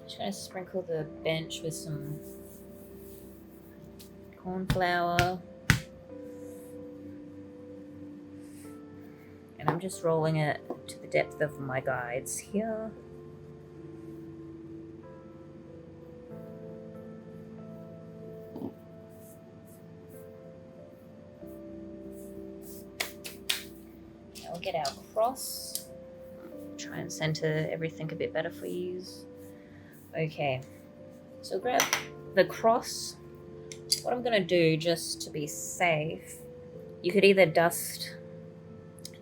Just going to sprinkle the bench with some corn flour. And I'm just rolling it to the depth of my guides here. Now we'll get our cross. Try and center everything a bit better for you. Okay, so grab the cross. What I'm gonna do, just to be safe, you could either dust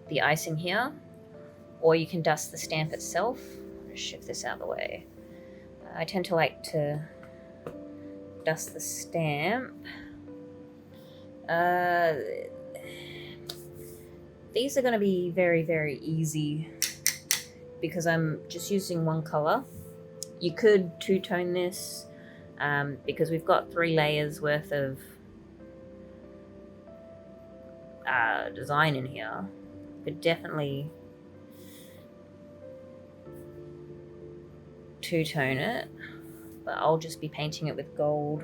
the icing here, or you can dust the stamp itself. Just shift this out of the way. I tend to like to dust the stamp. These are going to be very, very easy because I'm just using one color. You could two-tone this because we've got 3 layers worth of design in here. But definitely two-tone it, but I'll just be painting it with gold.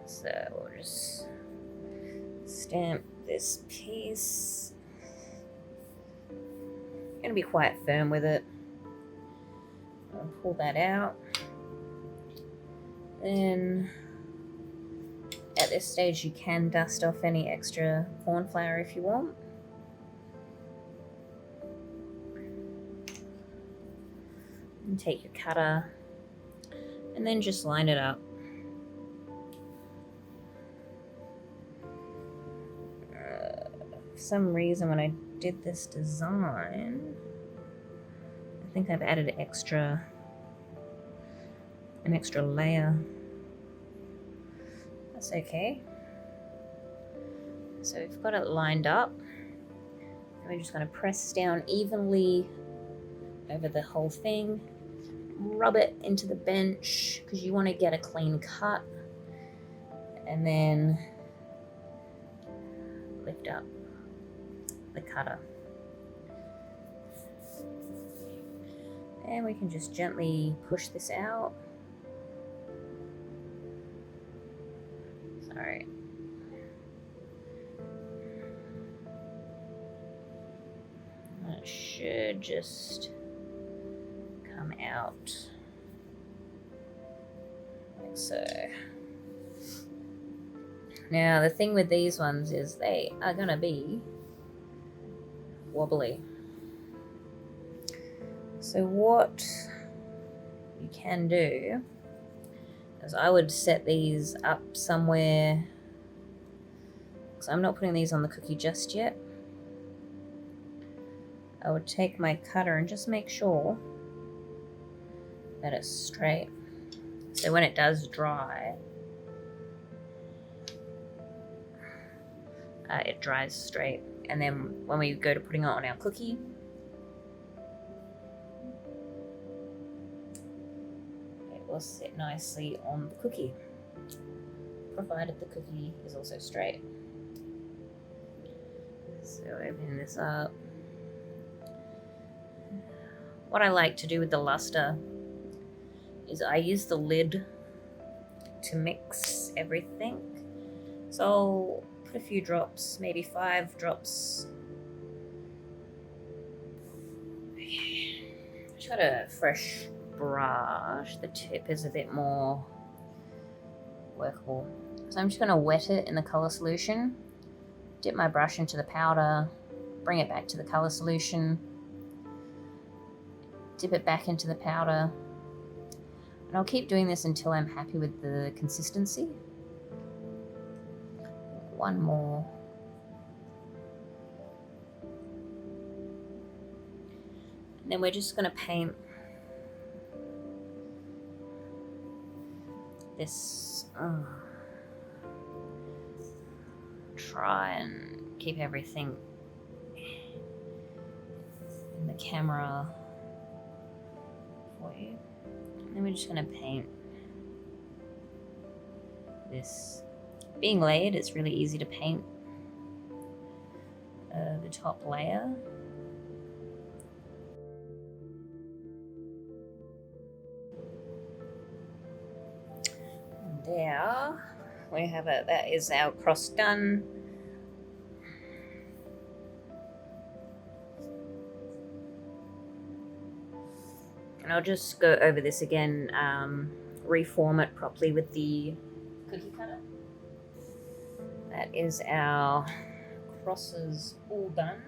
So we'll just stamp this piece. I'm gonna be quite firm with it. I'll pull that out. Then at this stage you can dust off any extra corn flour if you want. And take your cutter and then just line it up. For some reason when I did this design, I think I've added an extra layer. That's okay. So we've got it lined up. And we're just going to press down evenly over the whole thing. Rub it into the bench because you want to get a clean cut. And then lift up the cutter. And we can just gently push this out. Sorry. That should just come out like so. Now the thing with these ones is they are going to be wobbly. So what you can do is I would set these up somewhere, because I'm not putting these on the cookie just yet. I would take my cutter and just make sure that it's straight. So when it does dry, it dries straight. And then when we go to putting it on our cookie, it will sit nicely on the cookie, provided the cookie is also straight. So open this up. What I like to do with the luster is I use the lid to mix everything. So I'll put a few drops, maybe 5 drops. I've got a fresh brush. The tip is a bit more workable. So I'm just going to wet it in the color solution, dip my brush into the powder, bring it back to the color solution, dip it back into the powder, and I'll keep doing this until I'm happy with the consistency. One more. And then we're just going to paint this. Try and keep everything in the camera for you. And then we're just going to paint this. Being layered, it's really easy to paint the top layer. There we have it. That is our cross done. And I'll just go over this again, reform it properly with the cookie cutter. That is our crosses all done.